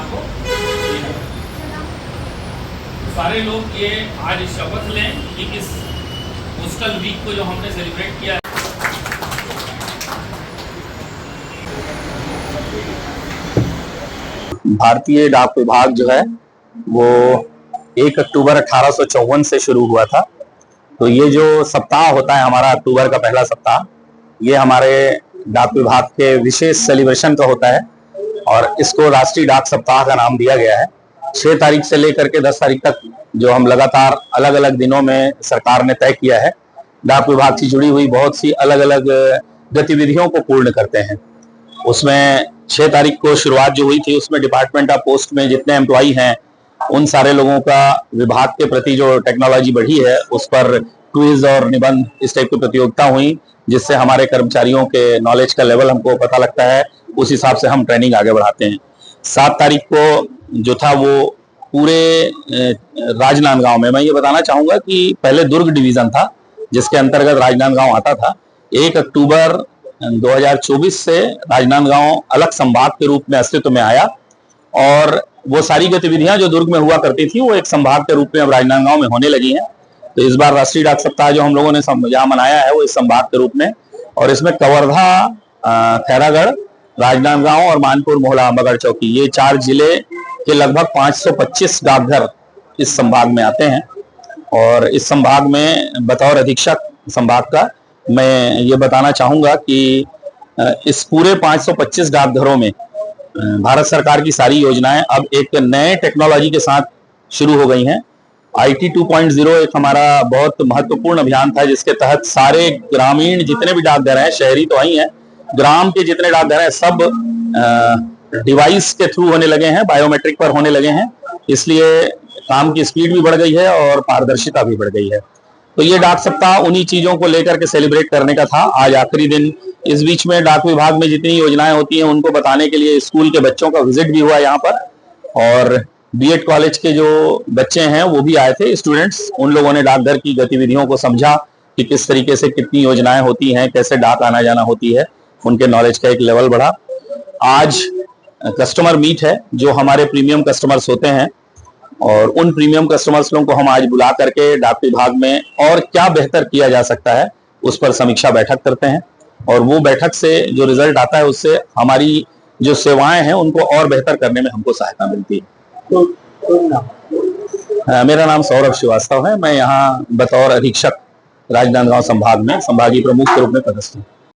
आपको देना है। सारे लोग ये आज शपथ लें कि इस पोस्टल वीक को जो हमने सेलिब्रेट किया है, भारतीय डाक विभाग जो है वो 1 अक्टूबर 1854 से शुरू हुआ था। तो ये जो सप्ताह होता है हमारा, अक्टूबर का पहला सप्ताह, ये हमारे डाक विभाग के विशेष सेलिब्रेशन का होता है और इसको राष्ट्रीय डाक सप्ताह का नाम दिया गया है। 6 तारीख से लेकर के 10 तारीख तक जो हम लगातार अलग अलग दिनों में सरकार ने तय किया है, डाक विभाग से जुड़ी हुई बहुत सी अलग अलग गतिविधियों को पूर्ण करते हैं। उसमें 6 तारीख को शुरुआत जो हुई थी, उसमें डिपार्टमेंट ऑफ पोस्ट में जितने एम्प्लॉई हैं उन सारे लोगों का विभाग के प्रति जो टेक्नोलॉजी बढ़ी है उस पर क्विज और निबंध इस टाइप की प्रतियोगिता हुई, जिससे हमारे कर्मचारियों के नॉलेज का लेवल हमको पता लगता है, उस हिसाब से हम ट्रेनिंग आगे बढ़ाते हैं। 7 तारीख को जो था वो पूरे राजनांदगांव में, मैं ये बताना चाहूंगा कि पहले दुर्ग डिवीजन था जिसके अंतर्गत राजनांदगांव आता था। 1 अक्टूबर 2024 से राजनांदगांव अलग संभाग के रूप में अस्तित्व में आया और वो सारी गतिविधियां जो दुर्ग में हुआ करती थी वो एक संभाग के रूप में अब राजनांदगांव में होने लगी हैं। तो इस बार राष्ट्रीय डाक सप्ताह जो हम लोगों ने यहाँ मनाया है वो इस संभाग के रूप में, और इसमें कवर्धा, खैरागढ़, राजनांदगांव और मानपुर, मोहला, अंबागढ़ चौकी, ये 4 जिले के लगभग 525 डाकघर इस संभाग में आते हैं। और इस संभाग में बतौर अधीक्षक संभाग का मैं ये बताना चाहूंगा कि इस पूरे 525 डाकघरों में भारत सरकार की सारी योजनाएं अब एक नए टेक्नोलॉजी के साथ शुरू हो गई हैं। IT 2.0 एक हमारा बहुत महत्वपूर्ण अभियान था जिसके तहत सारे ग्रामीण जितने भी डाकघर हैं, शहरी तो वही हैं, ग्राम के जितने डाकघर हैं सब डिवाइस के थ्रू होने लगे हैं, बायोमेट्रिक पर होने लगे हैं। इसलिए काम की स्पीड भी बढ़ गई है और पारदर्शिता भी बढ़ गई है। तो ये डाक सप्ताह उन्हीं चीजों को लेकर के सेलिब्रेट करने का था। आज आखिरी दिन, इस बीच में डाक विभाग में जितनी योजनाएं होती हैं उनको बताने के लिए स्कूल के बच्चों का विजिट भी हुआ यहाँ पर, और BEd कॉलेज के जो बच्चे हैं वो भी आए थे, स्टूडेंट्स। उन लोगों ने डाकघर की गतिविधियों को समझा कि किस तरीके से कितनी योजनाएं होती हैं, कैसे डाक आना जाना होती है, उनके नॉलेज का एक लेवल बढ़ा। आज कस्टमर मीट है जो हमारे प्रीमियम कस्टमर्स होते हैं, और उन प्रीमियम कस्टमर्स लोगों को हम आज बुला करके डाक विभाग में और क्या बेहतर किया जा सकता है उस पर समीक्षा बैठक करते हैं, और वो बैठक से जो रिजल्ट आता है उससे हमारी जो सेवाएं हैं उनको और बेहतर करने में हमको सहायता मिलती है। मेरा नाम सौरभ श्रीवास्तव है, मैं यहाँ बतौर अधीक्षक राजनांदगांव संभाग में संभागीय प्रमुख के रूप में पदस्थ हूँ।